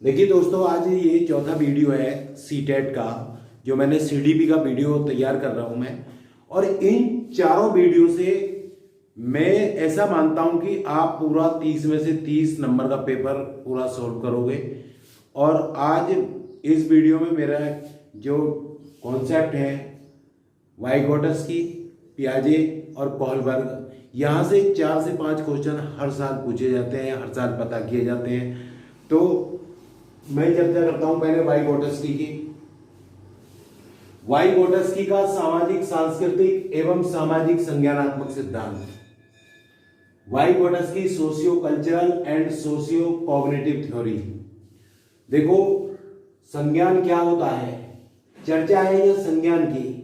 देखिए दोस्तों, आज ये चौथा वीडियो है सीटेट का, जो मैंने सीडीपी का वीडियो तैयार कर रहा हूं मैं। और इन चारों वीडियो से मैं ऐसा मानता हूं कि आप पूरा 30 में से 30 नंबर का पेपर पूरा सॉल्व करोगे। और आज इस वीडियो में मेरा जो कॉन्सेप्ट है वाइगोटस्की, पियाजे और कोहलबर्ग, यहाँ से 4 से 5 क्वेश्चन हर साल पूछे जाते हैं, हर साल पता किए जाते हैं। तो मैं चर्चा करता हूं पहले वाइगोटस्की की। वाइगोटस्की का सामाजिक सांस्कृतिक एवं सामाजिक संज्ञानात्मक सिद्धांत। Vygotsky socio cultural and socio cognitive theory. देखो, संज्ञान क्या होता है, चर्चा है यह संज्ञान की।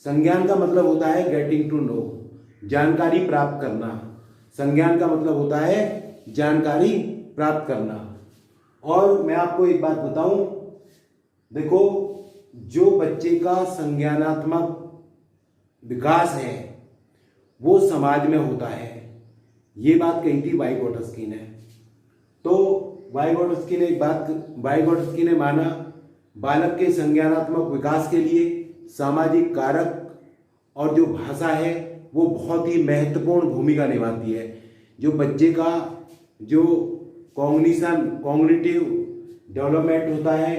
संज्ञान का मतलब होता है गेटिंग टू नो, जानकारी प्राप्त करना। संज्ञान का मतलब होता है जानकारी प्राप्त करना। और मैं आपको एक बात बताऊं, देखो, जो बच्चे का संज्ञानात्मक विकास है वो समाज में होता है, ये बात कही थी वाइगोटस्की ने। तो वाइगोटस्की ने माना बालक के संज्ञानात्मक विकास के लिए सामाजिक कारक और जो भाषा है वो बहुत ही महत्वपूर्ण भूमिका निभाती है। जो बच्चे का जो कॉग्निटिव डेवलपमेंट होता है,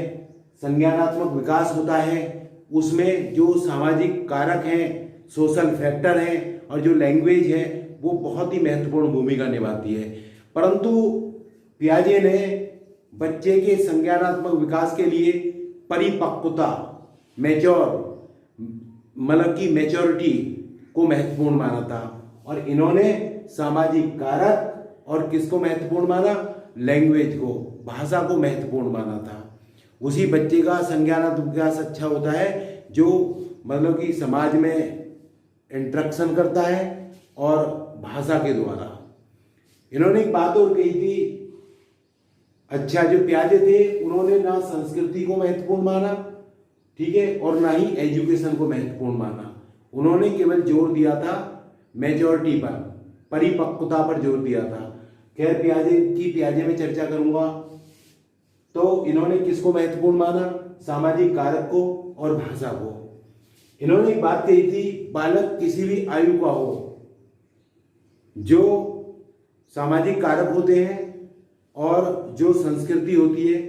संज्ञानात्मक विकास होता है, उसमें जो सामाजिक कारक हैं, सोशल फैक्टर हैं और जो लैंग्वेज है वो बहुत ही महत्वपूर्ण भूमिका निभाती है। परंतु पियाजे ने बच्चे के संज्ञानात्मक विकास के लिए परिपक्वता, मतलब की मैच्योरिटी को महत्वपूर्ण माना था। और इन्होंने सामाजिक कारक और किसको महत्वपूर्ण माना, लैंग्वेज को, भाषा को महत्वपूर्ण माना था। उसी बच्चे का संज्ञानात्मक विकास अच्छा होता है जो मतलब कि समाज में इंटरेक्शन करता है और भाषा के द्वारा। इन्होंने एक बात और कही थी, अच्छा, जो पियाजे थे उन्होंने ना संस्कृति को महत्वपूर्ण माना, ठीक है, और ना ही एजुकेशन को महत्वपूर्ण माना। उन्होंने केवल जोर दिया था मेजॉरिटी पर, परिपक्वता पर जोर दिया था। खैर, पियाजे में चर्चा करूंगा। तो इन्होंने किसको महत्वपूर्ण माना, सामाजिक कारक को और भाषा को। इन्होंने एक बात कही थी, बालक किसी भी आयु का हो, जो सामाजिक कारक होते हैं और जो संस्कृति होती है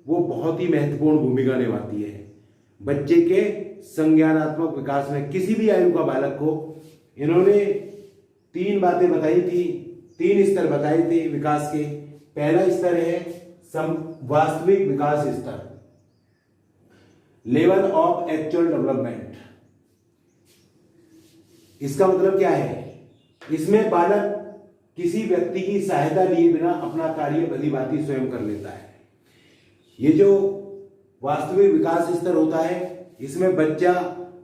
वो बहुत ही महत्वपूर्ण भूमिका निभाती है बच्चे के संज्ञानात्मक विकास में, किसी भी आयु का बालक हो। इन्होंने 3 बातें बताई थी, 3 स्तर बताए थे विकास के। पहला स्तर है वास्तविक विकास स्तर, लेवल ऑफ एक्चुअल डेवलपमेंट। इसका मतलब क्या है, इसमें बालक किसी व्यक्ति की सहायता लिए बिना अपना कार्य भलीभांति स्वयं कर लेता है। ये जो वास्तविक विकास स्तर होता है, इसमें बच्चा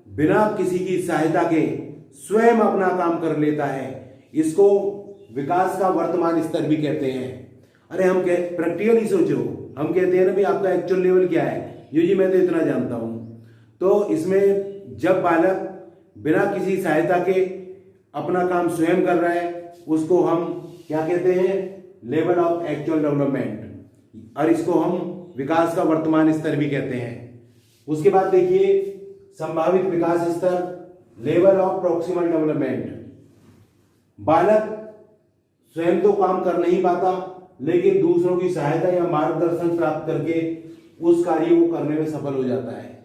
बिना किसी की सहायता के स्वयं अपना काम कर लेता है। इसको विकास का वर्तमान स्तर भी कहते हैं। अरे हम प्रैक्टिकली सोचो, हम कहते हैं ना भाई आपका एक्चुअल लेवल क्या है, जी मैं तो इतना जानता हूं। तो इसमें जब बालक बिना किसी सहायता के अपना काम स्वयं कर रहा है, उसको हम क्या कहते हैं, लेवल ऑफ एक्चुअल डेवलपमेंट, और इसको हम विकास का वर्तमान स्तर भी कहते हैं। उसके बाद देखिए संभावित विकास स्तर, लेवल ऑफ प्रोक्सिमल डेवलपमेंट। बालक स्वयं तो काम कर नहीं पाता, लेकिन दूसरों की सहायता या मार्गदर्शन प्राप्त करके उस कार्य को करने में सफल हो जाता है।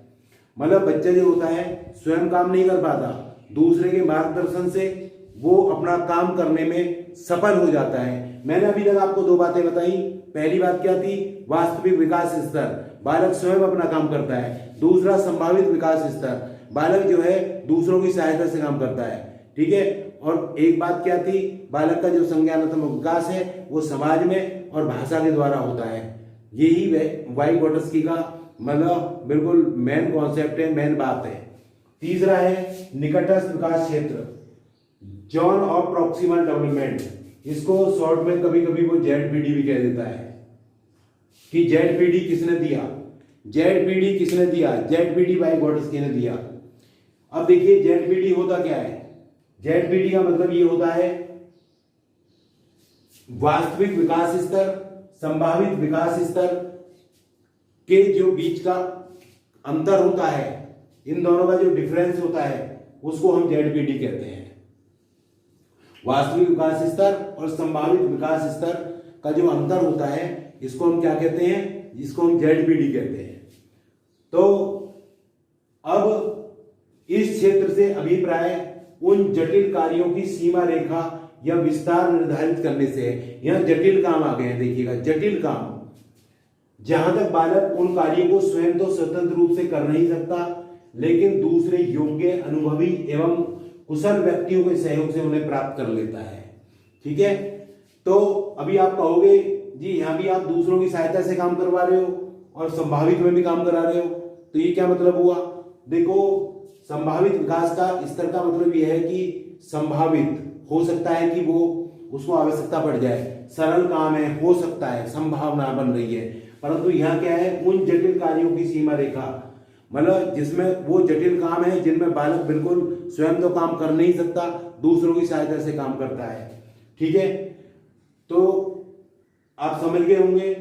मतलब बच्चा जो होता है स्वयं काम नहीं कर पाता, दूसरे के मार्गदर्शन से वो अपना काम करने में सफल हो जाता है। मैंने अभी तक आपको 2 बातें बताई। पहली बात क्या थी, वास्तविक विकास स्तर, बालक स्वयं अपना काम करता है। दूसरा संभावित विकास स्तर, बालक जो है दूसरों की सहायता से काम करता है, ठीक है। और एक बात क्या थी, बालक का जो संज्ञानात्मक विकास है वो समाज में और भाषा के द्वारा होता है। यही वाइगोटस्की का मतलब बिल्कुल मेन कॉन्सेप्ट है, मेन बात है। तीसरा है निकटस्थ विकास क्षेत्र, जोन ऑफ प्रॉक्सिमल डेवलपमेंट। इसको शॉर्ट में कभी कभी वो जेडपीडी भी कह देता है कि जेडपीडी किसने दिया, जेडपीडी वाइगोटस्की ने दिया। अब देखिए जेडपीडी होता क्या है, जेडपीडी का मतलब ये होता है वास्तविक विकास स्तर, संभावित विकास स्तर के जो बीच का अंतर होता है, इन दोनों का जो डिफरेंस होता है, उसको हम ZBD कहते हैं। वास्तविक विकास स्तर और संभावित विकास स्तर का जो अंतर होता है, इसको हम क्या कहते हैं? इसको हम ZBD कहते हैं। तो अब इस क्षेत्र से अभिप्राय उन जटिल कार्यों की सीमा रेखा या विस्तार निर्धारित करने से है। यहां जटिल काम आ गए हैं, देखिएगा, जटिल काम, जहां तक बालक उन कार्यों को स्वयं तो स्वतंत्र रूप से कर नहीं सकता, लेकिन दूसरे योग्य, अनुभवी एवं कुशल व्यक्तियों के सहयोग से उन्हें प्राप्त कर लेता है। ठीक है, तो अभी आप कहोगे जी यहां भी आप दूसरों की सहायता से काम करवा रहे हो और संभावित में भी काम करा रहे हो, तो ये क्या मतलब हुआ? देखो, संभावित विकास का स्तर का मतलब यह है कि संभावित हो सकता है कि वो उसको आवश्यकता पड़ जाए, सरल काम है, हो सकता है, संभावना बन रही है। परंतु यहाँ क्या है? उन जटिल कार्यों की सीमा रेखा, मतलब जिसमें वो जटिल काम है जिनमें बालक बिल्कुल स्वयं तो काम कर नहीं सकता, दूसरों की सहायता से काम करता है। ठीक है, तो आप समझ गए होंगे।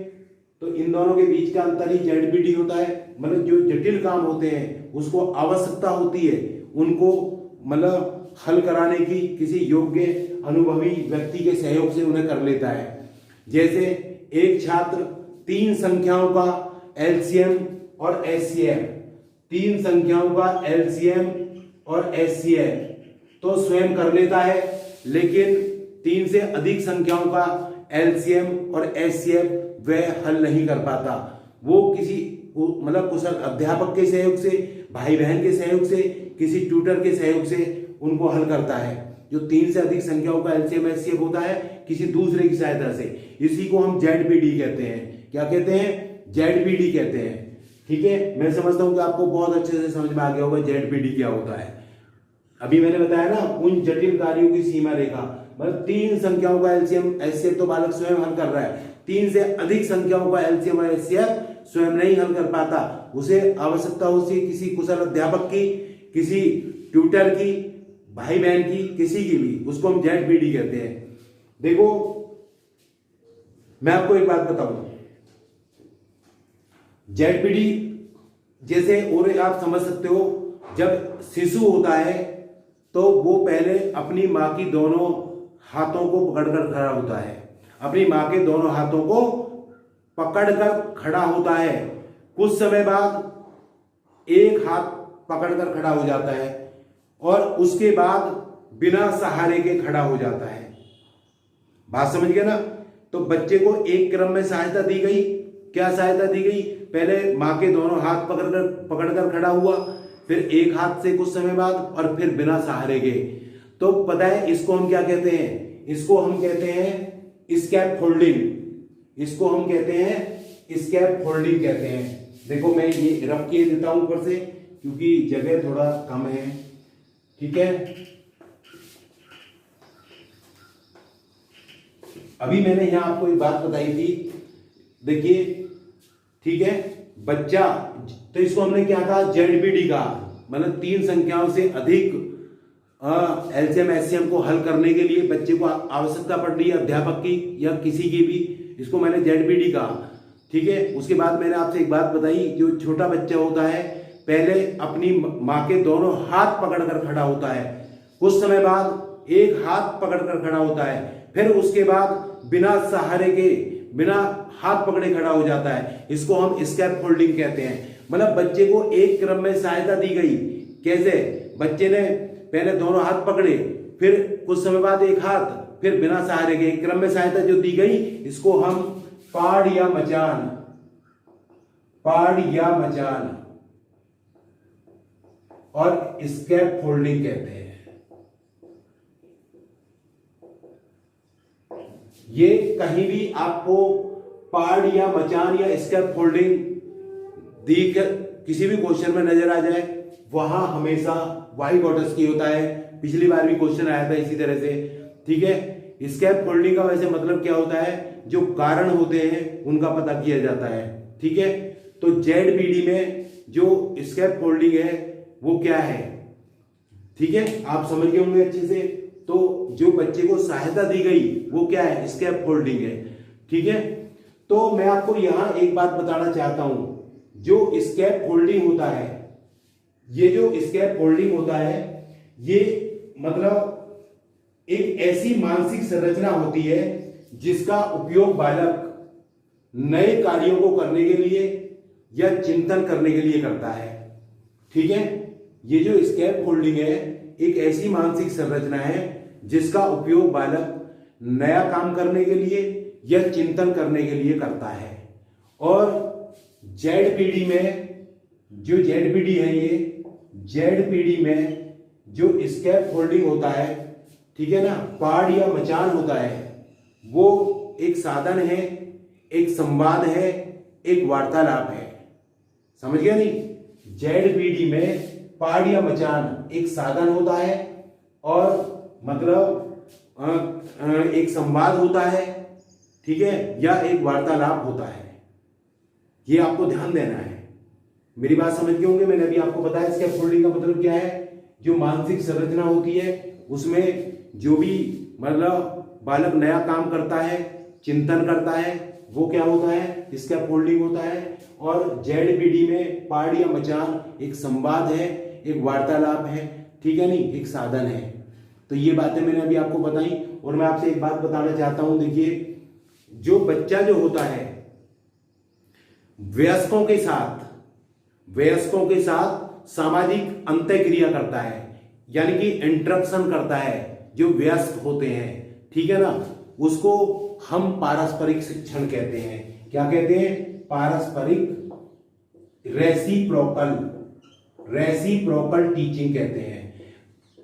तो इन दोनों के बीच का अंतर ही ZBD होता है। मतलब जो जटिल काम होते हैं उसको आवश्यकता होती है उनको मतलब हल कराने की किसी योग्य, अनुभवी व्यक्ति के सहयोग से उन्हें कर लेता है। जैसे एक छात्र 3 संख्याओं का LCM और HCF, 3 संख्याओं का LCM और HCF तो स्वयं कर लेता है, लेकिन 3 से अधिक संख्याओं का LCM और HCF वह हल नहीं कर पाता। वो किसी मतलब कुशल अध्यापक के सहयोग से, भाई बहन के सहयोग से, किसी ट्यूटर के सहयोग से उनको हल करता है। जो 3 से अधिक संख्याओं का LCM HCF होता है किसी दूसरे की सहायता से, इसी को हम ZBD कहते हैं। क्या कहते हैं? ZBD कहते हैं। ठीक है, मैं समझता हूं कि आपको बहुत अच्छे से समझ में आ गया होगा ZBD क्या होता है। अभी मैंने बताया ना, उन जटिल कार्यों की सीमा रेखा, मतलब 3 संख्याओं का LCM HCF तो बालक स्वयं हल कर रहा है, 3 से अधिक संख्याओं का LCM और HCF स्वयं नहीं हल कर पाता, उसे आवश्यकता होती है किसी कुशल अध्यापक की, किसी ट्यूटर की, भाई बहन की, किसी की भी, उसको हम ZBD कहते हैं। देखो, मैं आपको एक बात बताऊं, ZBD जैसे और आप समझ सकते हो, जब शिशु होता है तो वो पहले अपनी मां की दोनों हाथों को पकड़कर खड़ा होता है, अपनी मां के दोनों हाथों को पकड़कर खड़ा होता है। कुछ समय बाद एक हाथ पकड़कर खड़ा हो जाता है और उसके बाद बिना सहारे के खड़ा हो जाता है। बात समझ गए ना? तो बच्चे को एक क्रम में सहायता दी गई। क्या सहायता दी गई? पहले मां के दोनों हाथ पकड़कर खड़ा हुआ, फिर एक हाथ से कुछ समय बाद, और फिर बिना सहारे के। तो पता है इसको हम क्या कहते हैं? इसको हम कहते हैं स्कैप फोल्डिंग। इसको हम कहते हैं स्कैप फोल्डिंग कहते हैं। देखो, मैं ये रफ किए देता हूं ऊपर से क्योंकि जगह थोड़ा कम है। ठीक है, अभी मैंने यहां आपको एक बात बताई थी, देखिए, ठीक है, बच्चा, तो इसको हमने क्या कहा? ZBD का, मतलब 3 संख्याओं से अधिक LCM HCM को हल करने के लिए बच्चे को आवश्यकता पड़ रही है अध्यापक की या किसी की भी, इसको मैंने ZBD कहा। ठीक है, उसके बाद मैंने आपसे एक बात बताई, जो छोटा बच्चा होता है पहले अपनी मां के दोनों हाथ पकड़कर खड़ा होता है, कुछ समय बाद एक हाथ पकड़कर खड़ा होता है, फिर उसके बाद बिना सहारे के, बिना हाथ पकड़े खड़ा हो जाता है। इसको हम स्कैप फोल्डिंग कहते हैं। मतलब बच्चे को एक क्रम में सहायता दी गई। कैसे? बच्चे ने पहले दोनों हाथ पकड़े, फिर कुछ समय बाद एक हाथ, फिर बिना सहारे के, एक क्रम में सहायता जो दी गई, इसको हम पाड़ या मचान और स्कैप फोल्डिंग कहते हैं। ये कहीं भी आपको पाड़ या मचान या स्कैप फोल्डिंग किसी भी क्वेश्चन में नजर आ जाए, वहां हमेशा वाई क्वार्टर्स की होता है। पिछली बार भी क्वेश्चन आया था इसी तरह से। ठीक है, स्कैप फोल्डिंग का वैसे मतलब क्या होता है? जो कारण होते हैं उनका पता किया जाता है। ठीक है, तो ZBD में जो स्कैप फोल्डिंग है वो क्या है? ठीक है, आप समझ गए होंगे अच्छे से। तो जो बच्चे को सहायता दी गई वो क्या है? स्कैप फोल्डिंग है। ठीक है, तो मैं आपको यहां एक बात बताना चाहता हूं जो स्कैप फोल्डिंग होता है, ये जो स्कैप फोल्डिंग होता है, ये मतलब एक ऐसी मानसिक संरचना होती है जिसका उपयोग बालक नए कार्यों को करने के लिए या चिंतन करने के लिए करता है। ठीक है, ये जो स्कैप फोल्डिंग है एक ऐसी मानसिक संरचना है जिसका उपयोग बालक नया काम करने के लिए या चिंतन करने के लिए करता है। और जेड पीढ़ी में जो जेड पीढ़ी है, ये जेड पीढ़ी में जो स्कैप फोल्डिंग होता है, ठीक है ना, पहाड़ या मचान होता है, वो एक साधन है, एक संवाद है, एक वार्तालाप है। समझ गया नहीं? जेड पीढ़ी में पहाड़ या मचान एक साधन होता है और मतलब एक संवाद होता है, ठीक है, या एक वार्तालाप होता है। ये आपको ध्यान देना है। मेरी बात समझ गए होंगे। मैंने अभी आपको बताया स्कैप फोल्डिंग का मतलब क्या है। जो मानसिक संरचना होती है उसमें जो भी मतलब बालक नया काम करता है, चिंतन करता है, वो क्या होता है? स्कैप फोल्डिंग होता है। और जेड पीढ़ी में पहाड़ या मचान एक संवाद है, एक वार्तालाप है, ठीक है नहीं, एक साधन है। तो ये बातें मैंने अभी आपको बताई। और मैं आपसे एक बात बताना चाहता हूं, देखिए, जो बच्चा जो होता है वयस्कों के साथ सामाजिक अंतःक्रिया करता है, यानी कि इंटरेक्शन करता है। जो वयस्क होते हैं, ठीक है ना, उसको हम पारस्परिक शिक्षण कहते हैं। क्या कहते हैं? पारस्परिक रेसिप्रोकल टीचिंग कहते हैं।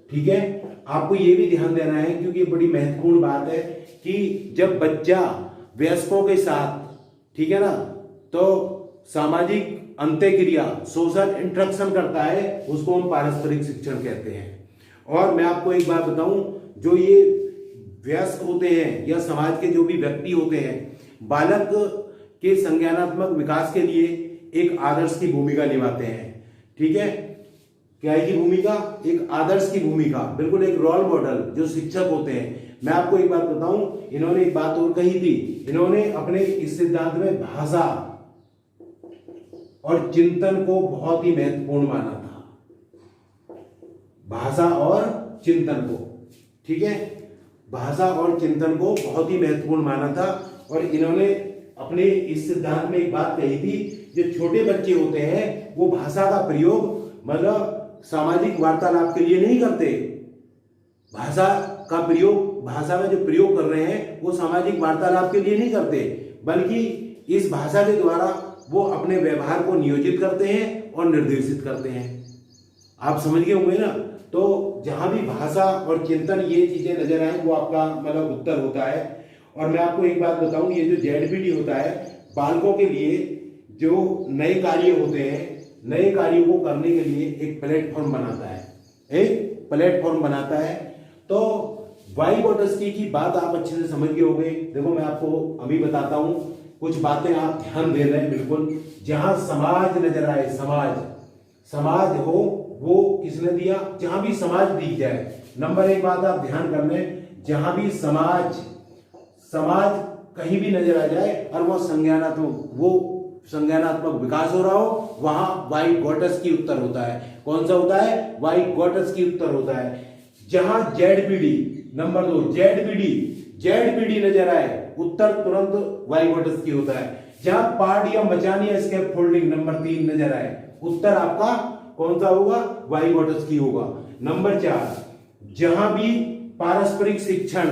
ठीक है, आपको ये भी ध्यान देना है क्योंकि ये बड़ी महत्वपूर्ण बात है कि जब बच्चा वयस्कों के साथ, ठीक है ना, तो सामाजिक अंतःक्रिया, सोशल इंटरेक्शन करता है, उसको हम पारस्परिक शिक्षण कहते हैं। और मैं आपको एक बात बताऊं, जो ये वयस्क होते हैं या समाज के जो भी व्यक्ति होते हैं, बालक के संज्ञानात्मक विकास के लिए एक आदर्श की भूमिका निभाते हैं। ठीक है, क्या है की भूमिका? एक आदर्श की भूमिका, बिल्कुल एक रोल मॉडल जो शिक्षक होते हैं। मैं आपको एक बात बताऊं, इन्होंने एक बात और कही थी। इन्होंने अपने इस सिद्धांत में भाषा और चिंतन को बहुत ही महत्वपूर्ण माना था। भाषा और चिंतन को, ठीक है, भाषा और चिंतन को बहुत ही महत्वपूर्ण माना था। और इन्होंने अपने इस सिद्धांत में एक बात कही थी, जो छोटे बच्चे होते हैं वो भाषा का प्रयोग मतलब सामाजिक वार्तालाप के लिए नहीं करते। भाषा का प्रयोग, भाषा में जो प्रयोग कर रहे हैं वो सामाजिक वार्तालाप के लिए नहीं करते, बल्कि इस भाषा के द्वारा वो अपने व्यवहार को नियोजित करते हैं और निर्देशित करते हैं। आप समझ गए होंगे ना। तो जहां भी भाषा और चिंतन ये चीजें नजर आए वो आपका मतलब उत्तर होता है। और मैं आपको एक बात बताऊं, ये जो जेडपीडी होता है बालकों के लिए जो नए कार्य होते हैं, नए कार्यों को करने के लिए एक प्लेटफॉर्म बनाता है, एक प्लेटफॉर्म बनाता है। तो वाइगोटस्की की बात आप अच्छे से समझ गए होंगे। देखो मैं आपको अभी बताता हूं, कुछ बातें आप ध्यान दे रहे हैं बिल्कुल। जहां समाज नजर आए, समाज हो, वो किसने दिया? जहां भी समाज दिख जाए, नंबर एक बात आप ध्यान कर लें, जहां भी समाज कहीं भी नजर आ जाए और वो संज्ञानात्मक विकास हो रहा हो, वहां वाइगोटस्की उत्तर होता है। कौन सा होता है? वाइगोटस्की उत्तर होता है। जहां जेडपीडी, नंबर 2 जेडपीडी नजर आए, उत्तर तुरंत वाइगोटस्की होता है। जहां पहाड़ या मचान या स्कैप फोल्डिंग, नंबर 3 नजर आए, उत्तर आपका कौन सा होगा? वाइगोटस्की होगा। नंबर 4, जहां भी पारस्परिक शिक्षण,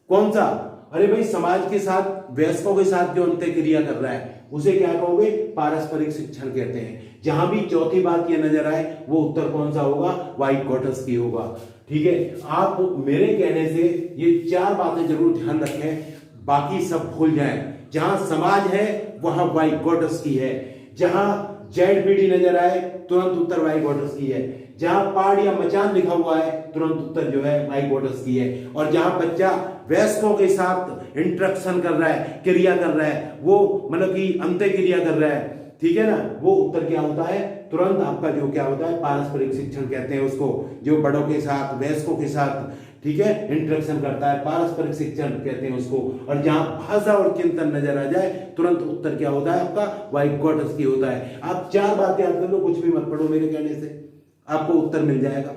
कौन सा? अरे भाई, समाज के साथ, वयस्कों के साथ जो अंतःक्रिया कर रहा है उसे क्या कहोगे? पारस्परिक शिक्षण कहते हैं। जहां भी चौथी बात ये नजर आए, वो उत्तर कौन सा होगा? वाइगोटस्की होगा। ठीक है, आप मेरे कहने से ये 4 बातें जरूर ध्यान रखें, बाकी सब भूल जाएं। जहां समाज है वहां वाइगोटस्की है। जहां जेडपीडी नजर आए, तुरंत उत्तर वाइगोटस्की है। जहां पहाड़ या मचान लिखा हुआ है, तुरंत उत्तर जो है वाइगोटस्की है। और जहां बच्चा वयस्कों के साथ इंटरेक्शन कर रहा है, क्रिया कर रहा है, वो मतलब कि अंतःक्रिया कर रहा है, ठीक है ना, वो उत्तर क्या होता है? तुरंत आपका जो क्या होता है? पारस्परिक शिक्षण कहते हैं उसको। जो बड़ों के साथ, वयस्कों के साथ, ठीक है, इंटरेक्शन करता है, पारस्परिक शिक्षण कहते हैं उसको। और जहां भाषा और चिंतन नजर आ जाए तुरंत उत्तर क्या होता है आपका, वाइगोटस्की होता है। आप 4 बातें याद कर लो, कुछ भी मत पढ़ो मेरे कहने से, आपको उत्तर मिल जाएगा।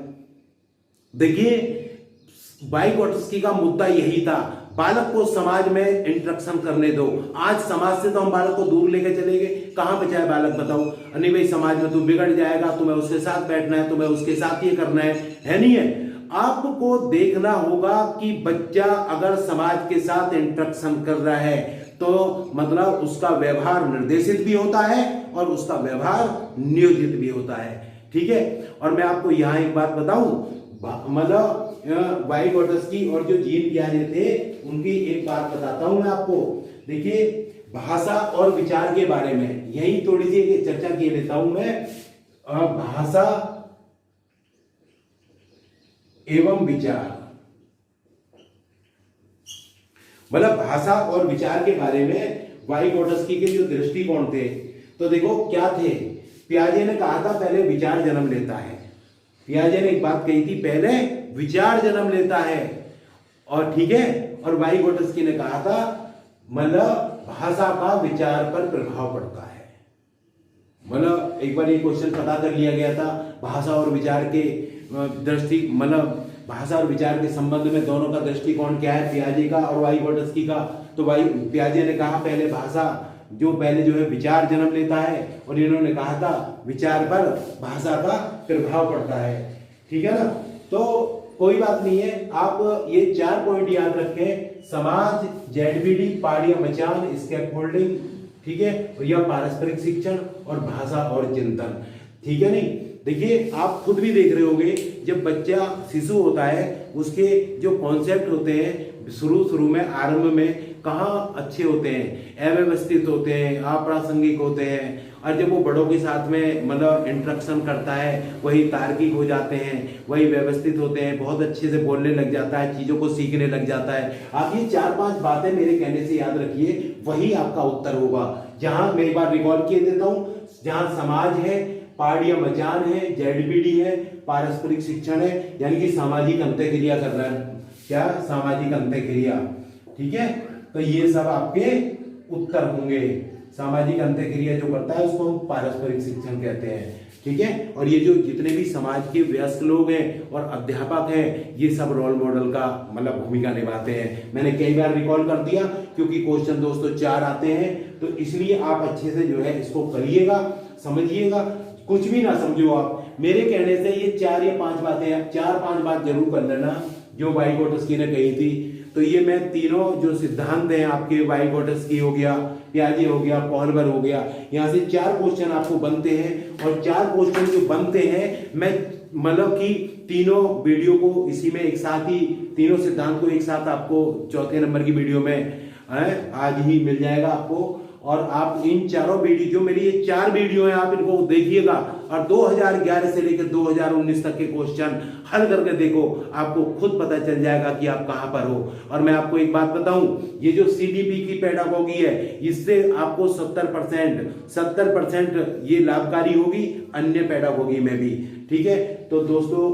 देखिए वाइगोटस्की का मुद्दा यही था, बालक को समाज में इंटरेक्शन करने दो। आज समाज से तो हम बालक को दूर लेके चले गए, कहां बचा है बालक बताओ। नहीं भाई समाज में तू बिगड़ जाएगा, तुम्हें उसके साथ बैठना है, तुम्हें उसके साथ ये करना है नहीं है। आपको देखना होगा कि बच्चा अगर समाज के साथ इंटरेक्शन कर रहा है तो मतलब उसका व्यवहार निर्देशित भी होता है और उसका व्यवहार नियोजित भी होता है, ठीक है। और मैं आपको यहां एक बात बताऊं, मतलब वाइगोटस्की और जो जीन पियाजे थे उनकी एक बात बताता हूं मैं आपको। देखिए भाषा और विचार के बारे में यही थोड़ी सी चर्चा किए लेता हूं मैं। भाषा एवं विचार, मतलब भाषा और विचार के बारे में वाइगोटस्की के जो दृष्टिकोण थे, तो देखो क्या थे। पियाजे ने कहा था पहले विचार जन्म लेता है, पियाजे ने एक बात कही थी पहले विचार जन्म लेता है, और ठीक है। और वाइगोटस्की ने कहा था मतलब भाषा का विचार पर प्रभाव पड़ता है। मतलब एक बार ये क्वेश्चन पता कर लिया गया था, भाषा और विचार के दृष्टि मतलब भाषा और विचार के संबंध में दोनों का दृष्टिकोण क्या है, पियाजे का और वाइगोटस्की का। तो पियाजे ने कहा पहले भाषा जो है विचार जन्म लेता है, और इन्होंने कहा था विचार पर भाषा का प्रभाव पड़ता है, ठीक है ना। तो कोई बात नहीं है, आप ये 4 पॉइंट याद रखें, समाज, जेडबीडी, पाड़िया मचान, स्कैफोल्डिंग, ठीक है, और यह पारस्परिक शिक्षण और भाषा और चिंतन, ठीक है। नहीं देखिए आप खुद भी देख रहे होंगे, जब बच्चा शिशु होता है उसके जो कॉन्सेप्ट होते हैं शुरू में आरंभ में कहाँ अच्छे होते हैं, अव्यवस्थित होते हैं, अप्रासंगिक होते हैं, और जब वो बड़ों के साथ में मतलब इंटरेक्शन करता है वही तार्किक हो जाते हैं, वही व्यवस्थित होते हैं, बहुत अच्छे से बोलने लग जाता है, चीजों को सीखने लग जाता है। आप ये 4-5 बातें मेरे कहने से याद रखिए, वही आपका उत्तर होगा। जहां मैं एक बार रिकॉल किए देता हूं, जहां समाज है, पाड़िया मचान है, जेडबीडी है, पारस्परिक शिक्षण है, यानी कि सामाजिक अंतःक्रिया कर रहा है, क्या सामाजिक अंतःक्रिया, ठीक है। तो ये सब आपके उत्तर होंगे। सामाजिक अंतःक्रिया जो करता है उसको हम पारस्परिक शिक्षण कहते हैं, ठीक है। और ये जो जितने भी समाज के वयस्क लोग हैं और अध्यापक हैं, ये सब रोल मॉडल का मतलब भूमिका निभाते हैं। मैंने कई बार रिकॉल कर दिया क्योंकि क्वेश्चन दोस्तों 4 आते हैं, तो इसलिए आप अच्छे से जो है इसको करिएगा, समझिएगा। कुछ भी ना समझो आप, मेरे कहने से ये 4 या 5 बातें, आप 4-5 बात जरूर कर लेना जो वाइगोटस्की ने कही थी। तो ये मैं तीनों जो सिद्धांत हैं आपके, वाइगोटस्की हो गया, पियाजे हो गया, कोहलबर हो गया, यहाँ से 4 क्वेश्चन आपको बनते हैं। और 4 क्वेश्चन जो बनते हैं मैं मतलब कि तीनों वीडियो को इसी में एक साथ ही, तीनों सिद्धांत को एक साथ आपको 4थे नंबर की वीडियो में आज ही मिल जाएगा आपको। और आप इन चारों वीडियो, जो मेरी ये 4 वीडियो हैं, आप इनको देखिएगा और 2011 से लेकर 2019 तक के क्वेश्चन हल करके देखो, आपको खुद पता चल जाएगा कि आप कहां पर हो। और मैं आपको एक बात बताऊं, ये जो सीडीपी की पेडागोगी है, इससे आपको 70% ये लाभकारी होगी, अन्य पेडागोगी में भी, ठीक है। तो दोस्तों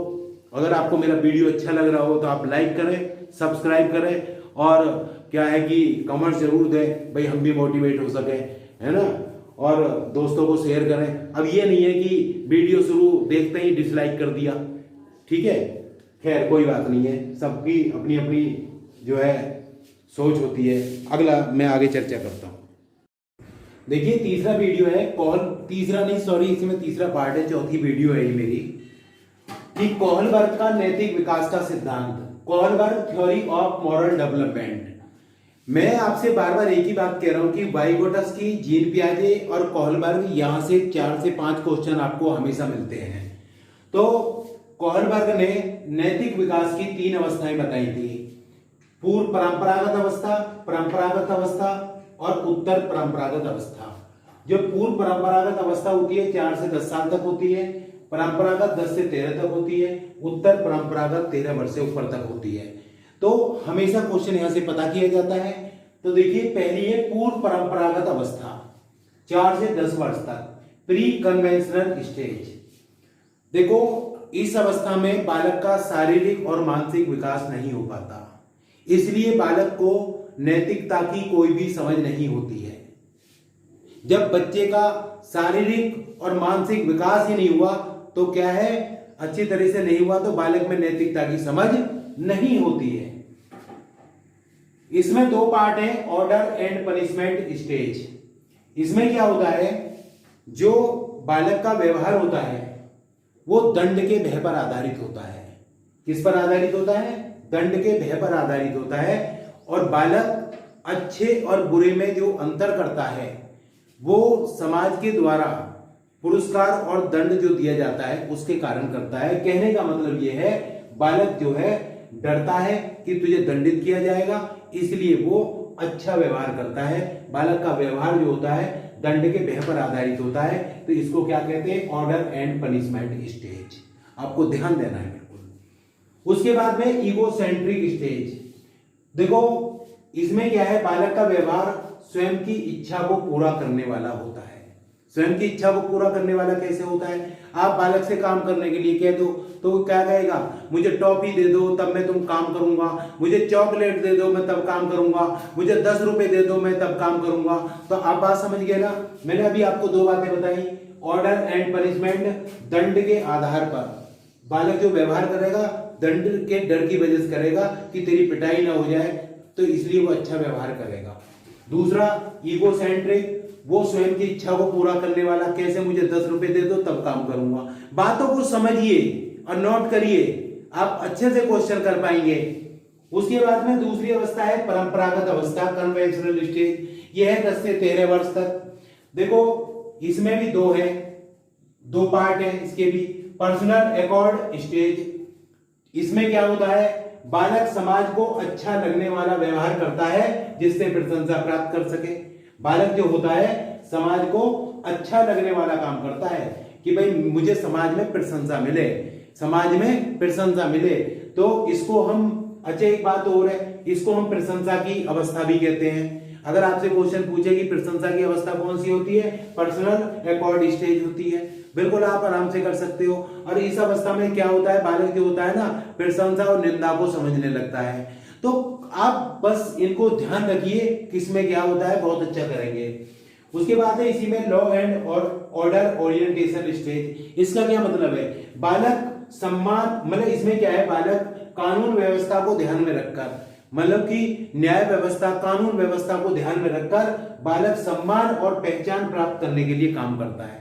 अगर आपको मेरा वीडियो अच्छा लग रहा हो तो आप लाइक करें, सब्सक्राइब करें, और क्या है कि कमेंट जरूर दें भाई, हम भी मोटिवेट हो सके, है ना। और दोस्तों को शेयर करें। अब ये नहीं है कि वीडियो शुरू देखते ही डिसलाइक कर दिया, ठीक है। खैर कोई बात नहीं है, सबकी अपनी अपनी जो है सोच होती है। अगला मैं आगे चर्चा करता हूं। देखिए तीसरा वीडियो है इसमें तीसरा पार्ट है, चौथी वीडियो है ये मेरी, कि कोहलबर्ग का नैतिक विकास का सिद्धांत, Kohlberg theory of moral development. मैं आपसे बार बार एक ही बात कह रहा हूं कि वाइगोटस्की, जीन पियाजे और कोहलबर्ग, यहां से 4 से 5 क्वेश्चन आपको हमेशा मिलते हैं। तो कोहलबर्ग ने नैतिक विकास की 3 अवस्थाएं बताई थी, पूर्व परंपरागत अवस्था, परंपरागत अवस्था और उत्तर परंपरागत अवस्था। जो पूर्व परंपरागत अवस्था होती है 4 से 10 साल तक होती है, परंपरागत 10 से 13 तक होती है, उत्तर परंपरागत 13 वर्ष से ऊपर तक होती है। तो हमेशा क्वेश्चन यहां से पता किया जाता है। तो देखिए पहली है पूर्व परंपरागत अवस्था, 4 से 10 वर्ष तक, प्री कन्वेंशनल स्टेज। देखो इस अवस्था में बालक का शारीरिक और मानसिक विकास नहीं हो पाता, इसलिए बालक को नैतिकता की कोई भी समझ नहीं होती है। जब बच्चे का शारीरिक और मानसिक विकास ही नहीं हुआ तो क्या है, अच्छी तरह से नहीं हुआ तो बालक में नैतिकता की समझ नहीं होती है। इसमें दो पार्ट हैं, ऑर्डर एंड पनिशमेंट स्टेज। इसमें क्या होता है, जो बालक का व्यवहार होता है वो दंड के भय पर आधारित होता है। किस पर आधारित होता है? दंड के भय पर आधारित होता है। और बालक अच्छे और बुरे में जो अंतर करता है वो समाज के द्वारा पुरस्कार और दंड जो दिया जाता है उसके कारण करता है। कहने का मतलब यह है, बालक जो है डरता है कि तुझे दंडित किया जाएगा, इसलिए वो अच्छा व्यवहार करता है। बालक का व्यवहार जो होता है दंड के भय पर आधारित होता है, तो इसको क्या कहते हैं? Order and punishment stage. आपको ध्यान देना है बिल्कुल। उसके बाद में ईगोसेंट्रिक स्टेज। देखो इसमें क्या है, बालक का व्यवहार स्वयं की इच्छा को पूरा करने वाला होता है। स्वयं की इच्छा को पूरा करने वाला कैसे होता है? आप बालक से काम करने के लिए कह दो तो वो क्या कहेगा, मुझे टॉफी दे दो तब मैं तुम काम करूंगा, मुझे चॉकलेट दे दो मैं तब काम करूंगा, मुझे 10 रुपए दे दो मैं तब काम करूंगा। तो आप बात समझ गए ना? मैंने अभी आपको दो बातें बताई, ऑर्डर एंड पनिशमेंट। दंड के आधार पर बालक जो व्यवहार करेगा दंड के डर की वजह से करेगा कि तेरी पिटाई ना हो जाए, तो इसलिए वो अच्छा व्यवहार करेगा। दूसरा ईगोसेंट्रिक, वो स्वयं की इच्छा को पूरा करने वाला, कैसे? मुझे 10 रुपए दे दो तब काम करूंगा। बातों को समझिए और नोट करिए, आप अच्छे से क्वेश्चन कर पाएंगे। उसके बाद में दूसरी अवस्था है परंपरागत अवस्था, कन्वेंशनल स्टेज। यह है 10 से 13 वर्ष तक। देखो इसमें भी दो है, दो पार्ट है इसके भी। पर्सनल एकॉर्ड स्टेज, इसमें क्या होता है, बालक समाज को अच्छा लगने वाला व्यवहार करता है जिससे प्रशंसा प्राप्त कर सके। बालक जो होता है समाज को अच्छा लगने वाला काम करता है कि भाई मुझे समाज में प्रशंसा मिले, समाज में प्रशंसा मिले। तो इसको हम, अच्छा एक बात और है, इसको हम प्रशंसा की अवस्था भी कहते हैं। अगर आपसे क्वेश्चन पूछे कि प्रशंसा की अवस्था कौन सी होती है, पर्सनल एकॉर्ड स्टेज होती है। बिल्कुल आप आराम से कर सकते हो। और इस अवस्था में क्या होता है, बालक जो होता है ना प्रशंसा और निंदा को समझने लगता है। तो आप बस इनको ध्यान रखिए, किसमें क्या होता है, बहुत अच्छा करेंगे। उसके बाद है इसी में लॉ एंड और ऑर्डर ओरिएंटेशन स्टेज। इसका क्या मतलब है, बालक सम्मान, मतलब इसमें क्या है, बालक कानून व्यवस्था को ध्यान में रखकर, मतलब कि न्याय व्यवस्था, कानून व्यवस्था को ध्यान में रखकर बालक सम्मान और पहचान प्राप्त करने के लिए काम करता है।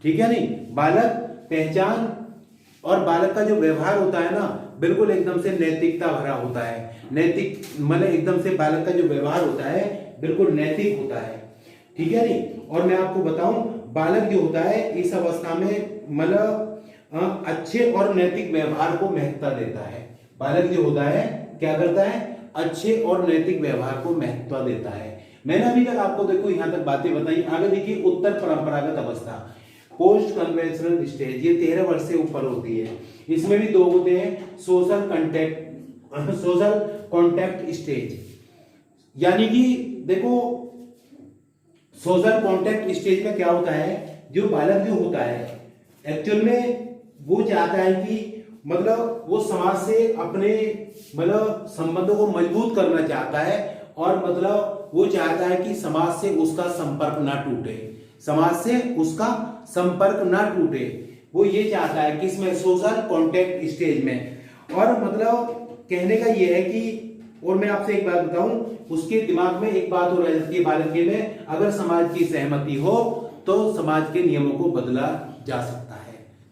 ठीक है नहीं, बालक पहचान और बालक का जो व्यवहार होता है ना बिल्कुल एकदम से नैतिकता भरा होता है। नैतिक मतलब एकदम से बालक का जो व्यवहार होता है बिल्कुल नैतिक होता है। ठीक है नहीं। और मैं आपको बताऊं, बालक जो होता है इस अवस्था में मतलब अच्छे और नैतिक व्यवहार को महत्ता देता है। बालक जो होता है क्या करता है, अच्छे और नैतिक व्यवहार को महत्व देता है। मैंने अभी तक आपको देखो यहां तक बातें बताई। आगे देखिए उत्तर परंपरागत अवस्था, पोस्ट कन्वेंशनल स्टेज। ये 13 वर्ष से ऊपर होती है। इसमें भी दो होते हैं, सोशल कॉन्टैक्ट स्टेज। यानी कि देखो सोशल कॉन्टैक्ट स्टेज में क्या होता है, जो बालक जो होता है एक्चुअल में वो चाहता है कि मतलब वो समाज से अपने मतलब संबंधों को मजबूत करना चाहता है, और मतलब वो चाहता है कि समाज से उसका संपर्क ना टूटे, समाज से उसका संपर्क ना टूटे। वो ये चाहता है किसमें, सोशल कॉन्टैक्ट स्टेज में। और मतलब कहने का ये है कि, और मैं आपसे एक बात बताऊं, उसके दिमाग में एक बात हो रही है बालक के में, अगर समाज की सहमति हो तो समाज के नियमों को बदला जा सकता है।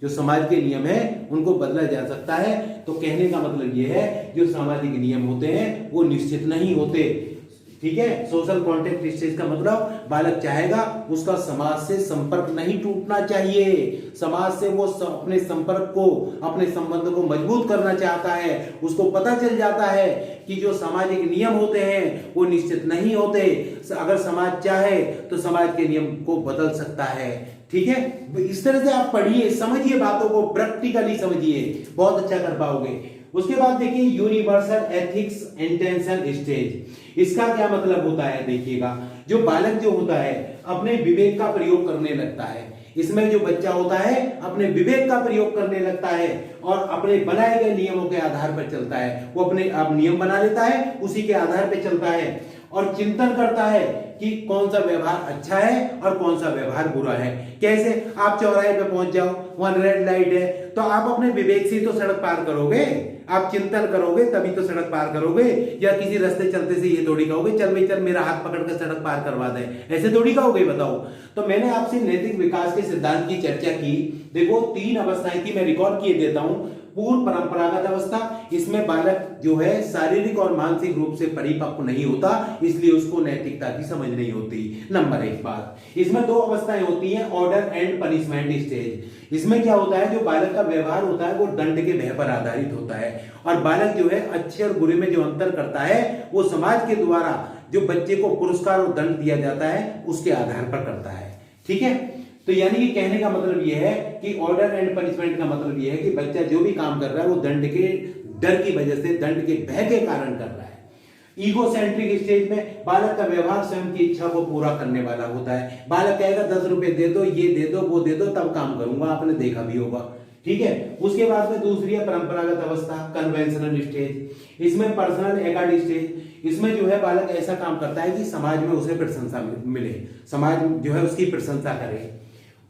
जो समाज के नियम है उनको बदला जा सकता है। तो कहने का मतलब ये है जो सामाजिक नियम होते हैं वो निश्चित नहीं होते। ठीक है, सोशल कॉन्टैक्ट स्टेज का मतलब बालक चाहेगा उसका समाज से संपर्क नहीं टूटना चाहिए, समाज से वो अपने संपर्क को, अपने संबंध को मजबूत करना चाहता है। उसको पता चल जाता है कि जो सामाजिक नियम होते हैं वो निश्चित नहीं होते, अगर समाज चाहे तो समाज के नियम को बदल सकता है। ठीक है, इस तरह से आप पढ़िए, समझिए बातों को, प्रैक्टिकली समझिए, बहुत अच्छा कर पाओगे। उसके बाद देखिए यूनिवर्सल एथिक्स इंटेंशन स्टेज। इसका क्या मतलब होता है, देखिएगा जो बालक जो होता है अपने विवेक का प्रयोग करने लगता है। इसमें जो बच्चा होता है अपने विवेक का प्रयोग करने लगता है और अपने बनाए गए नियमों के आधार पर चलता है। वो अपने आप नियम बना लेता है, उसी के आधार पर चलता है और चिंतन करता है कि कौन सा व्यवहार अच्छा है और कौन सा व्यवहार बुरा है। कैसे? आप चौराहे पे पहुंच जाओ, वहां रेड लाइट है, तो आप अपने विवेक से तो सड़क पार करोगे, आप चिंतन करोगे तभी तो सड़क पार करोगे। या किसी रास्ते चलते से ये थोड़ी कहोगे चल भाई चल मेरा हाथ पकड़ कर सड़क पार करवा दे, ऐसे थोड़ी कहोगे बताओ। तो मैंने आपसे नैतिक विकास के सिद्धांत की चर्चा की। देखो 3 अवस्थाएं थी, मैं रिकॉर्ड किए देता हूं। पूर्व परंपरागत अवस्था, इसमें बालक जो है शारीरिक और मानसिक रूप से परिपक्व नहीं होता, इसलिए उसको नैतिकता की समझ नहीं होती। नंबर 1 बात, इसमें 2 अवस्थाएं होती हैं, ऑर्डर एंड पनिशमेंट स्टेज। इसमें क्या होता है, जो बालक का व्यवहार होता है वो दंड के भय पर आधारित होता है और बालक जो है अच्छे और बुरे में जो अंतर करता है वो समाज के द्वारा जो बच्चे को पुरस्कार और दंड दिया जाता है उसके आधार पर करता है। ठीक है, तो यानी कि कहने का मतलब यह है कि ऑर्डर एंड पनिशमेंट का मतलब यह है कि बच्चा जो भी काम कर रहा है वो दंड के डर की वजह से, दंड के भय के कारण कर रहा है। ईगोसेंट्रिक स्टेज में बालक का व्यवहार स्वयं की इच्छा को पूरा करने वाला होता है। बालक कहेगा 10 रुपए दे दो, ये दे दो, वो दे दो, तब काम करूंगा, आपने देखा भी होगा। ठीक है, उसके बाद में दूसरी है परंपरागत अवस्था, कन्वेंशनल स्टेज। इसमें पर्सनल एकार्ड स्टेज, इसमें जो है बालक ऐसा काम करता है कि समाज में उसे प्रशंसा मिले, समाज जो है उसकी प्रशंसा करे।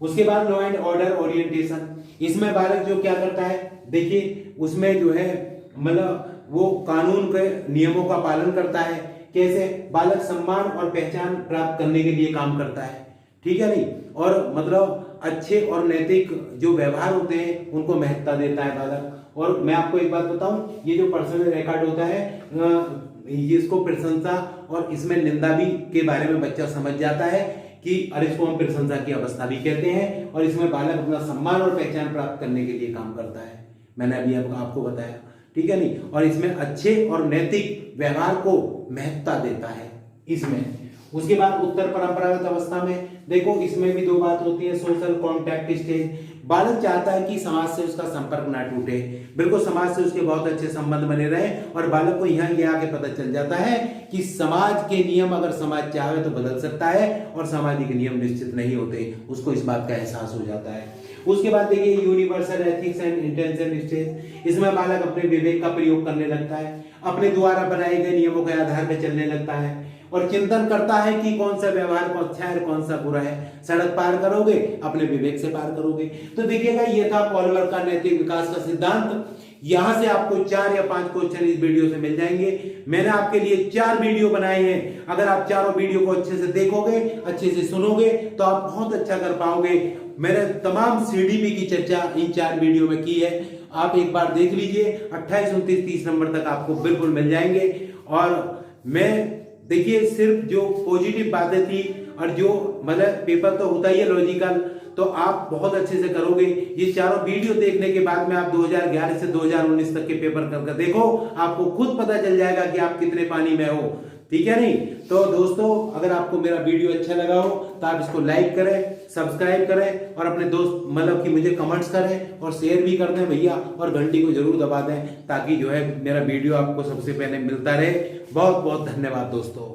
उसके बाद लॉ एंड ऑर्डर ओरिएंटेशन, इसमें बालक जो क्या करता है, देखिए उसमें जो है मतलब वो कानून के नियमों का पालन करता है। कैसे? बालक सम्मान और पहचान प्राप्त करने के लिए काम करता है। ठीक है नहीं, और मतलब अच्छे और नैतिक जो व्यवहार होते हैं उनको महत्ता देता है बालक। और मैं आपको एक बात बताऊं, ये जो पर्सनल रिकॉर्ड होता है इसको प्रशंसा और इसमें निंदा भी के बारे में बच्चा समझ जाता है कि इसको हम प्रशंसा की अवस्था भी कहते हैं। और इसमें बालक अपना सम्मान और पहचान प्राप्त करने के लिए काम करता है, मैंने अभी आपको बताया। ठीक है नहीं, और इसमें अच्छे और नैतिक व्यवहार को महत्ता देता है इसमें। उसके बाद उत्तर परंपरागत अवस्था में देखो, इसमें भी 2 बात होती है, सोशल कॉन्टैक्ट स्टेज। बालक चाहता है कि समाज से उसका संपर्क ना टूटे, बिल्कुल समाज से उसके बहुत अच्छे संबंध बने रहे। और बालक को यहाँ ये आके पता चल जाता है कि समाज के नियम अगर समाज चाहे तो बदल सकता है और सामाजिक नियम निश्चित नहीं होते, उसको इस बात का एहसास हो जाता है। उसके बाद देखिए universal ethics and intention stage, इसमें बालक अपने विवेक का प्रयोग करने लगता है, अपने द्वारा बनाए गए नियमों के आधार पर चलने लगता है और चिंतन करता है कि कौन सा व्यवहार को अच्छा है और कौन सा बुरा है। सड़क पार करोगे अपने विवेक से पार करोगे। तो देखिएगा ये था पॉलवर का नैतिक विकास का सिद्धांत। यहां से आपको 4 या 5 क्वेश्चन इस वीडियो से मिल जाएंगे। मैंने आपके लिए 4 वीडियो बनाए हैं, अगर आप चारों वीडियो को अच्छे से देखोगे, अच्छे से सुनोगे तो आप बहुत अच्छा कर पाओगे। मैंने तमाम सीडीपी की चर्चा इन 4 वीडियो में की है, आप एक बार देख लीजिए। 28, 29, 30 नंबर तक आपको बिल्कुल मिल जाएंगे। और मैं देखिए सिर्फ जो पॉजिटिव बातें थी और जो मतलब पेपर तो होता ही है लॉजिकल, तो आप बहुत अच्छे से करोगे। ये चारों वीडियो देखने के बाद में आप 2011 से 2019 तक के पेपर करके देखो, आपको खुद पता चल जाएगा कि आप कितने पानी में हो। ठीक है नहीं, तो दोस्तों अगर आपको मेरा वीडियो अच्छा लगा हो तो आप इसको लाइक करें, सब्सक्राइब करें और अपने दोस्त मतलब कि मुझे कमेंट्स करें और शेयर भी कर दें भैया, और घंटी को जरूर दबा दें ताकि जो है मेरा वीडियो आपको सबसे पहले मिलता रहे। बहुत बहुत धन्यवाद दोस्तों।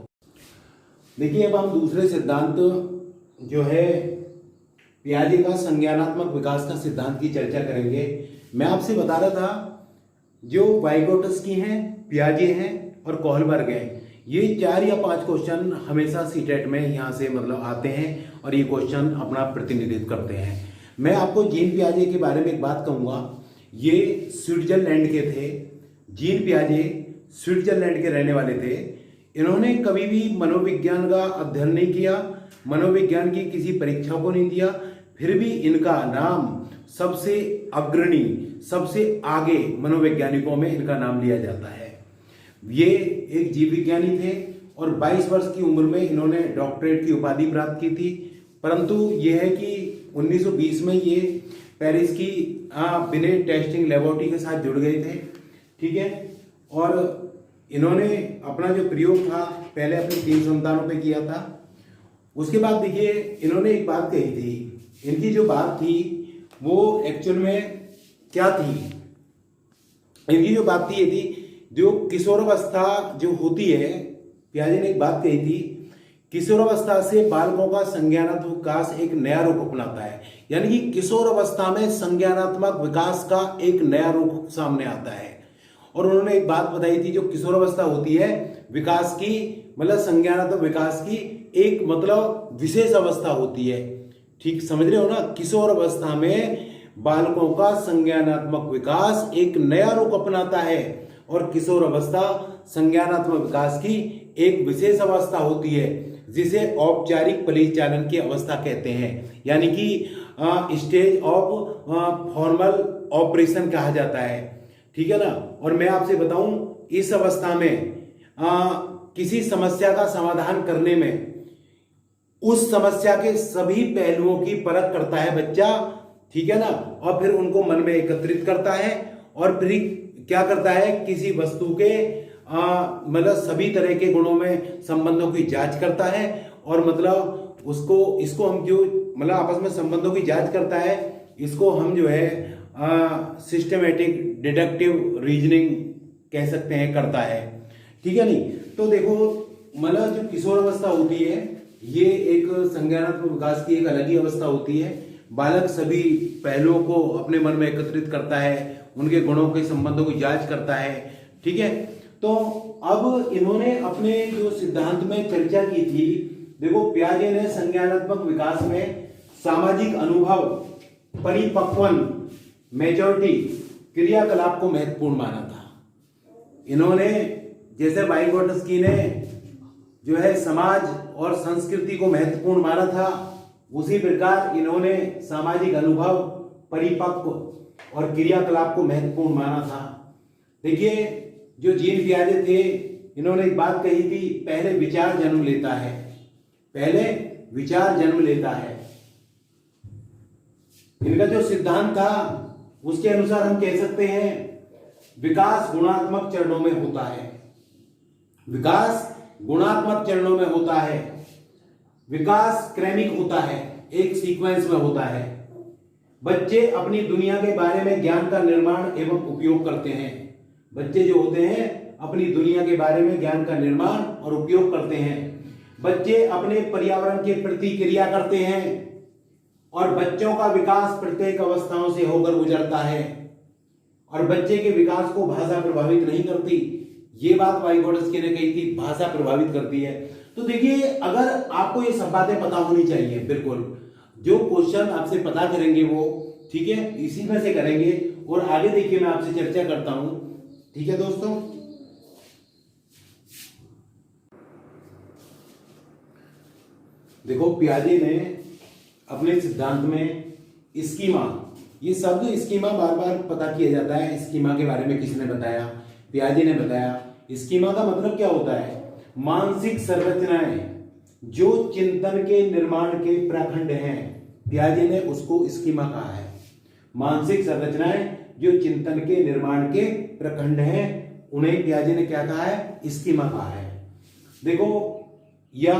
देखिए अब हम दूसरे सिद्धांत जो है पियाजे का संज्ञानात्मक विकास का सिद्धांत की चर्चा करेंगे। मैं आपसे बता रहा था जो वाइगोटस्की हैं, पियाजे हैं और कोहलबर्ग हैं, ये 4 या 5 क्वेश्चन हमेशा सीटेट में यहाँ से मतलब आते हैं और ये क्वेश्चन अपना प्रतिनिधित्व करते हैं। मैं आपको जीन पियाजे के बारे में एक बात कहूँगा, ये स्विट्जरलैंड के थे। जीन पियाजे स्विट्जरलैंड के रहने वाले थे। इन्होंने कभी भी मनोविज्ञान का अध्ययन नहीं किया, मनोविज्ञान की किसी परीक्षा को नहीं दिया, फिर भी इनका नाम सबसे अग्रणी, सबसे आगे मनोवैज्ञानिकों में इनका नाम लिया जाता है। ये एक जीव विज्ञानी थे और 22 वर्ष की उम्र में इन्होंने डॉक्टरेट की उपाधि प्राप्त की थी। परंतु यह है कि 1920 में ये पेरिस की बिने टेस्टिंग लेबोरेटरी के साथ जुड़ गए थे। ठीक है, और इन्होंने अपना जो प्रयोग था पहले अपने 3 संतानों पे किया था। उसके बाद देखिए इन्होंने एक बात कही थी, इनकी जो बात थी वो एक्चुअल में क्या थी, इनकी जो बात थी ये थी, जो किशोरावस्था जो होती है, पियाजे ने एक बात कही थी किशोरावस्था से बालकों का संज्ञानात्मक विकास एक नया रूप अपनाता है। यानी कि किशोर अवस्था में संज्ञानात्मक विकास का एक नया रूप सामने आता है। और उन्होंने एक बात बताई थी, जो किशोर अवस्था होती है विकास की, मतलब संज्ञानात्मक विकास की एक मतलब विशेष अवस्था होती है। ठीक समझ रहे हो ना? किशोर अवस्था में बालकों का संज्ञानात्मक विकास एक नया रूप अपनाता है और किशोर अवस्था संज्ञानात्मक विकास की एक विशेष अवस्था होती है, जिसे औपचारिक परिचालन की अवस्था कहते हैं। यानी कि स्टेज ऑफ फॉर्मल ऑपरेशन कहा जाता है। ठीक है ना? और मैं आपसे बताऊं, इस अवस्था में किसी समस्या का समाधान करने में उस समस्या के सभी पहलुओं की परख करता है बच्चा। ठीक है ना? और फिर उनको मन में एकत्रित करता है और फिर क्या करता है, किसी वस्तु के मतलब सभी तरह के गुणों में संबंधों की जांच करता है। और मतलब इसको हम क्यों मतलब आपस में संबंधों की जांच करता है, इसको हम जो है सिस्टमेटिक डिडक्टिव रीजनिंग कह सकते हैं, करता है। ठीक है नहीं? तो देखो, मतलब जो किशोर अवस्था होती है ये एक संज्ञानात्मक विकास की एक अलग ही अवस्था होती है। बालक सभी पहलुओं को अपने मन में एकत्रित करता है, उनके गुणों के संबंधों की जांच करता है। ठीक है? तो अब इन्होंने अपने जो सिद्धांत में चर्चा की थी, देखो पियाजे ने संज्ञानात्मक विकास में सामाजिक अनुभव, परिपक्वन, मैच्योरिटी, क्रियाकलाप को महत्वपूर्ण माना था। इन्होंने जैसे वाइगोटस्की ने जो है समाज और संस्कृति को महत्वपूर्ण माना था, उसी प्रकार इन्होंने सामाजिक अनुभव, परिपक्व और क्रियाकलाप को महत्वपूर्ण माना था। देखिए, जो जीन पियाजे थे, इन्होंने एक बात कही थी, पहले विचार जन्म लेता है, पहले विचार जन्म लेता है। इनका जो सिद्धांत था उसके अनुसार हम कह सकते हैं विकास गुणात्मक चरणों में होता है। विकास गुणात्मक चरणों में होता है। विकास क्रमिक होता है, एक सीक्वेंस में होता है। बच्चे अपनी दुनिया के बारे में ज्ञान का निर्माण एवं उपयोग करते हैं। बच्चे जो होते हैं अपनी दुनिया के बारे में ज्ञान का निर्माण और उपयोग करते हैं। बच्चे अपने पर्यावरण के प्रति क्रिया करते हैं और बच्चों का विकास प्रत्येक अवस्थाओं से होकर गुजरता है और बच्चे के विकास को भाषा प्रभावित नहीं करती। ये बात वाइगोटस्की ने कही थी, भाषा प्रभावित करती है। तो देखिए, अगर आपको ये सब बातें पता होनी चाहिए, बिल्कुल जो क्वेश्चन आपसे पता करेंगे वो, ठीक है, इसी में से करेंगे। और आगे देखिए मैं आपसे चर्चा करता हूं। ठीक है दोस्तों, देखो पियाजे ने अपने सिद्धांत में स्कीमा, ये शब्द स्कीमा बार बार पता किया जाता है। स्कीमा के बारे में किसने बताया? पियाजे ने बताया। स्कीमा का मतलब क्या होता है? मानसिक संरचनाएं जो चिंतन के निर्माण के प्रखंड हैं, पियाजे ने उसको स्कीमा कहा है। मानसिक संरचनाएं जो चिंतन के निर्माण के प्रखंड हैं, उन्हें पियाजे ने क्या कहा है? स्कीमा कहा है। देखो, या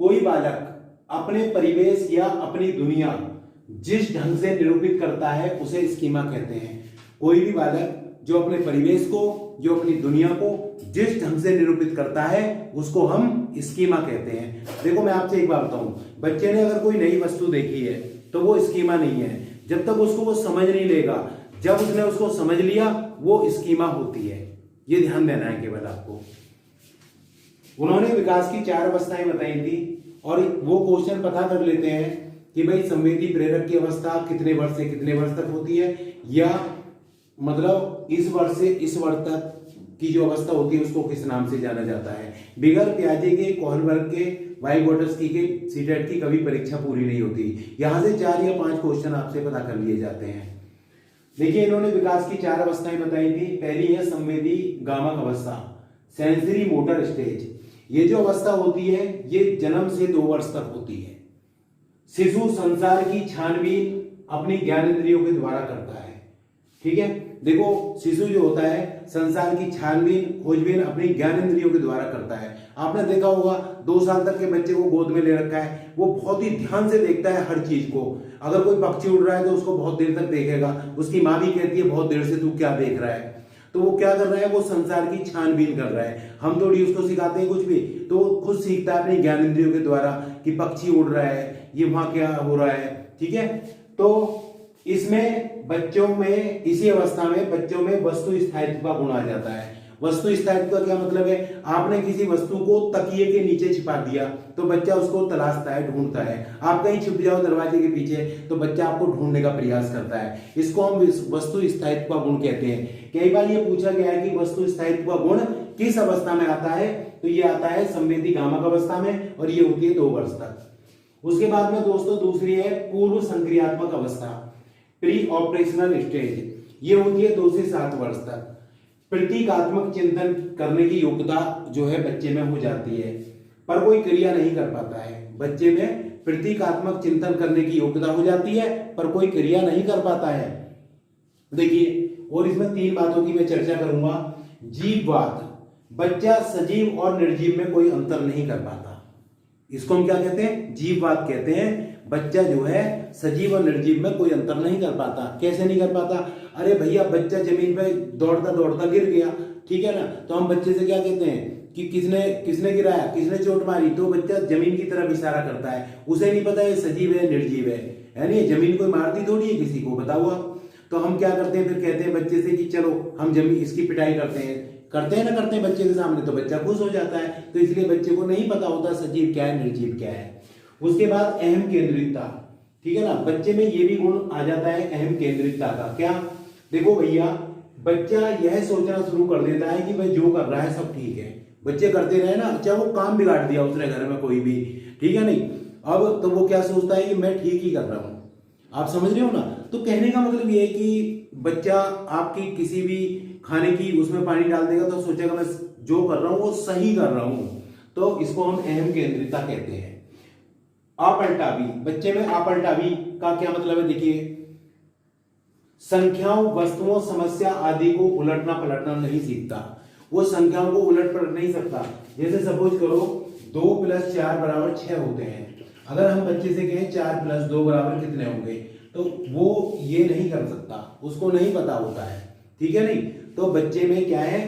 कोई बालक अपने परिवेश या अपनी दुनिया जिस ढंग से निरूपित करता है उसे स्कीमा कहते हैं। कोई भी बालक जो अपने परिवेश को, जो अपनी दुनिया को जिस ढंग से निरूपित करता है उसको हम स्कीमा कहते हैं। देखो, मैं आपसे एक बात बताऊं, बच्चे ने अगर कोई नई वस्तु देखी है तो वो स्कीमा नहीं है जब तक उसको वो समझ नहीं लेगा। जब उसने उसको समझ लिया वो स्कीमा होती है। ये ध्यान देना है केवल आपको। उन्होंने विकास की 4 अवस्थाएं बताई थी और वो क्वेश्चन पता कर लेते हैं कि भाई संवेदी प्रेरक की अवस्था कितने वर्ष से कितने वर्ष तक होती है, या मतलब इस वर्ष से इस वर्ष तक की जो अवस्था होती है उसको किस नाम से जाना जाता है। बिगर पियाजे के, कोहलबर्ग के, वाइगोटस्की के सीटेट की कभी परीक्षा पूरी नहीं होती। यहां से 4 या 5 क्वेश्चन आपसे पता कर लिए जाते हैं। देखिए, इन्होंने विकास की 4 अवस्थाएं बताई थी। पहली है संवेदी गामक अवस्था, सेंसरी मोटर स्टेज। ये जो अवस्था होती है ये जन्म से 2 वर्ष तक होती है। शिशु संसार की छानबीन अपनी ज्ञानेंद्रियों के द्वारा करता है। ठीक है, देखो शिशु जो होता है संसार की छानबीन, खोजबीन अपनी ज्ञानेंद्रियों के द्वारा करता है। आपने देखा होगा 2 साल तक के बच्चे को गोद में ले रखा है, वो बहुत ही ध्यान से देखता है हर चीज को। अगर कोई पक्षी उड़ रहा है तो उसको बहुत देर तक देखेगा। उसकी माँ भी कहती है बहुत देर से तू क्या देख रहा है। तो तो वो क्या कर रहा है, वो संसार की छानबीन कर रहा है। हम थोड़ी उसको सिखाते हैं कुछ भी, तो वो खुद सीखता है अपने ज्ञान इंद्रियों के द्वारा कि पक्षी उड़ रहा है, ये वहां क्या हो रहा है, ठीक है। तो इसमें बच्चों में, इसी अवस्था में बच्चों में वस्तु स्थायित्व का गुण आ जाता है। वस्तु स्थायित्व का क्या मतलब है, आपने किसी वस्तु को तकिए के नीचे छिपा दिया तो बच्चा उसको तलाशता है, ढूंढता है। आप कहीं छिप जाओ दरवाजे के पीछे तो बच्चा आपको ढूंढने का प्रयास करता है। इसको हम वस्तु स्थायित्व का गुण कहते हैं। कई बार ये पूछा गया है कि वस्तु स्थायित्व का गुण किस अवस्था में आता है, तो ये आता है संवेदी गामक अवस्था में, और ये होती है 2 वर्ष तक। उसके बाद में दोस्तों दूसरी है पूर्व संक्रियात्मक अवस्था, प्री ऑपरेशनल स्टेज। ये होती है 2 से 7 वर्ष तक। प्रतीकात्मक चिंतन करने की योग्यता जो है बच्चे में हो जाती है, पर कोई क्रिया नहीं कर पाता है। बच्चे में प्रतीकात्मक चिंतन करने की योग्यता हो जाती है, पर कोई क्रिया नहीं कर पाता है। देखिए, और इसमें 3 बातों की मैं चर्चा करूंगा। जीववाद, बच्चा सजीव और निर्जीव में कोई अंतर नहीं कर पाता। इसको हम क्या कहते हैं, जीववाद कहते हैं। बच्चा जो है सजीव और निर्जीव में कोई अंतर नहीं कर पाता। कैसे नहीं कर पाता, अरे भैया बच्चा जमीन पे दौड़ता दौड़ता गिर गया, ठीक है ना, तो हम बच्चे से क्या कहते हैं कि किसने गिराया, किसने चोट मारी, तो बच्चा जमीन की तरफ इशारा करता है। उसे नहीं पता है सजीव है निर्जीव है नहीं, जमीन कोई मारती थोड़ी है किसी को, बताओ आप। तो हम क्या करते हैं, फिर कहते हैं बच्चे से कि चलो हम जमीन इसकी पिटाई करते हैं ना करते हैं बच्चे के सामने, तो बच्चा खुश हो जाता है। तो इसलिए बच्चे को नहीं पता होता सजीव क्या है निर्जीव क्या है। उसके बाद अहम केंद्रितता, ठीक है ना, बच्चे में ये भी गुण आ जाता है अहम केंद्रितता का। क्या, देखो भैया, बच्चा यह सोचना शुरू कर देता है कि भाई जो कर रहा है सब ठीक है। बच्चे करते रहे ना, चाहे वो काम बिगाड़ दिया उसने घर में कोई भी, ठीक है नहीं, अब तो वो क्या सोचता है कि मैं ठीक ही कर रहा हूं। आप समझ रहे हो ना। तो कहने का मतलब ये है कि बच्चा आपकी किसी भी खाने की उसमें पानी डाल देगा तो सोचेगा मैं जो कर रहा हूं वो सही कर रहा हूं। तो इसको हम अहम केंद्रितता कहते हैं। अपलटावी, बच्चे में अपलटावी का क्या मतलब है, देखिए, संख्याओं, वस्तुओं, समस्या आदि को उलटना पलटना नहीं सीखता। वो संख्याओं को उलट पलट नहीं सकता। जैसे सपोज करो 2 + 4 = 6 होते हैं। अगर हम बच्चे से कहें 4 + 2 = कितने होंगे, तो वो ये नहीं कर सकता, उसको नहीं पता होता है, ठीक है नहीं। तो बच्चे में क्या है,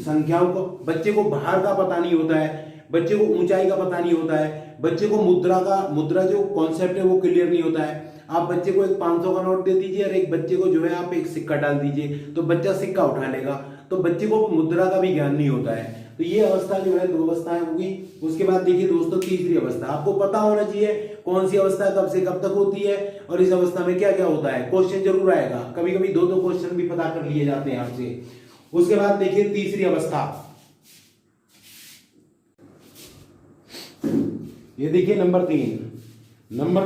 संख्याओं को, बच्चे को बाहर का पता नहीं होता है, बच्चे को ऊंचाई का पता नहीं होता है, बच्चे को मुद्रा जो कॉन्सेप्ट है वो क्लियर नहीं होता है। आप बच्चे को एक 500 का नोट दे दीजिए और एक बच्चे को जो है आप एक सिक्का डाल दीजिए तो बच्चा सिक्का उठा लेगा। तो बच्चे को मुद्रा का भी ज्ञान नहीं होता है। तो ये अवस्था जो है 2 अवस्थाएं होगी। उसके बाद देखिए दोस्तों, तीसरी अवस्था, आपको पता होना चाहिए कौन सी अवस्था कब से कब तक होती है और इस अवस्था में क्या क्या होता है। क्वेश्चन जरूर आएगा, कभी कभी 2-2 क्वेश्चन भी पता कर लिए जाते हैं आपसे। उसके बाद देखिए तीसरी अवस्था, ये देखिए नंबर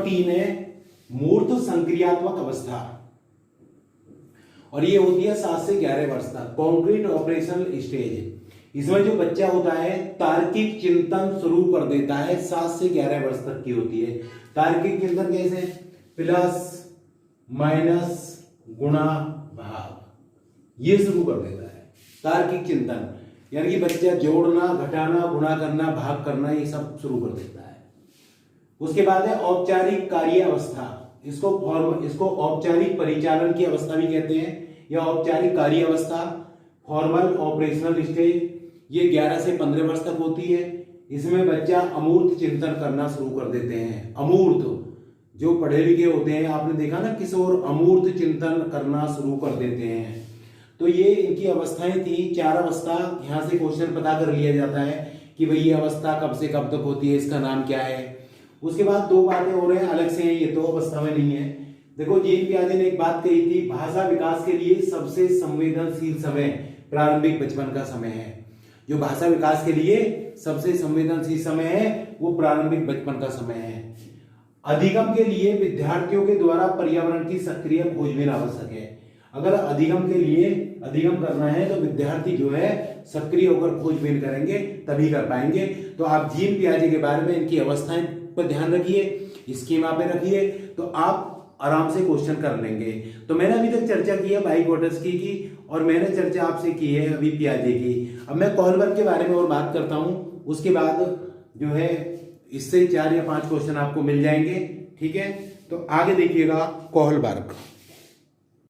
3 है मूर्त संक्रियात्मक अवस्था, और ये होती है 7 से 11 वर्ष तक, कॉन्क्रीट ऑपरेशनल स्टेज। इसमें जो बच्चा होता है तार्किक चिंतन शुरू कर देता है, 7 से 11 वर्ष तक की होती है। तार्किक चिंतन कैसे, प्लस माइनस गुणा भाग, ये शुरू कर देता है तार्किक चिंतन। यानी कि बच्चा जोड़ना, घटाना, गुणा करना, भाग करना, ये सब शुरू कर देता है। उसके बाद है औपचारिक कार्य अवस्था, इसको औपचारिक परिचालन की अवस्था भी कहते हैं, या औपचारिक कार्य अवस्था, फॉर्मल ऑपरेशनल स्टेज। ये 11 से 15 वर्ष तक होती है। इसमें बच्चा अमूर्त चिंतन करना शुरू कर देते हैं। अमूर्त, जो पढ़े लिखे होते हैं, आपने देखा ना, किशोर अमूर्त चिंतन करना शुरू कर देते हैं। तो ये इनकी अवस्थाएं थी, 4 अवस्था। यहां से क्वेश्चन पता कर लिया जाता है कि भाई ये अवस्था कब से कब तक होती है, इसका नाम क्या है। उसके बाद 2 बातें हो रहे हैं अलग से हैं, ये तो अवस्था में नहीं है। देखो, जीन पियाजे ने एक बात कही थी, भाषा विकास के लिए सबसे संवेदनशील समय प्रारंभिक बचपन का समय है। जो भाषा विकास के लिए सबसे संवेदनशील समय है वो प्रारंभिक बचपन का समय है। अधिगम के लिए विद्यार्थियों के द्वारा पर्यावरण की सक्रिय खोजबीन आवश्यक है। अगर अधिगम के लिए अधिगम करना है तो विद्यार्थी जो है सक्रिय होकर खोजबीन करेंगे, तभी कर पाएंगे। तो आप जीन पियाजे के बारे में, इनकी अवस्थाएं पर ध्यान रखिए, स्कीमा पे रखिए, तो आप आराम से क्वेश्चन कर लेंगे। तो मैंने अभी तक चर्चा की है वाइगोटस्की की, और मैंने चर्चा आपसे की है अभी पियाजे की। अब मैं कोहलबर्ग के बारे में और बात करता हूं, उसके बाद जो है इससे 4 या 5 क्वेश्चन आपको मिल जाएंगे, ठीक है। तो आगे देखिएगा कोहलबर्ग।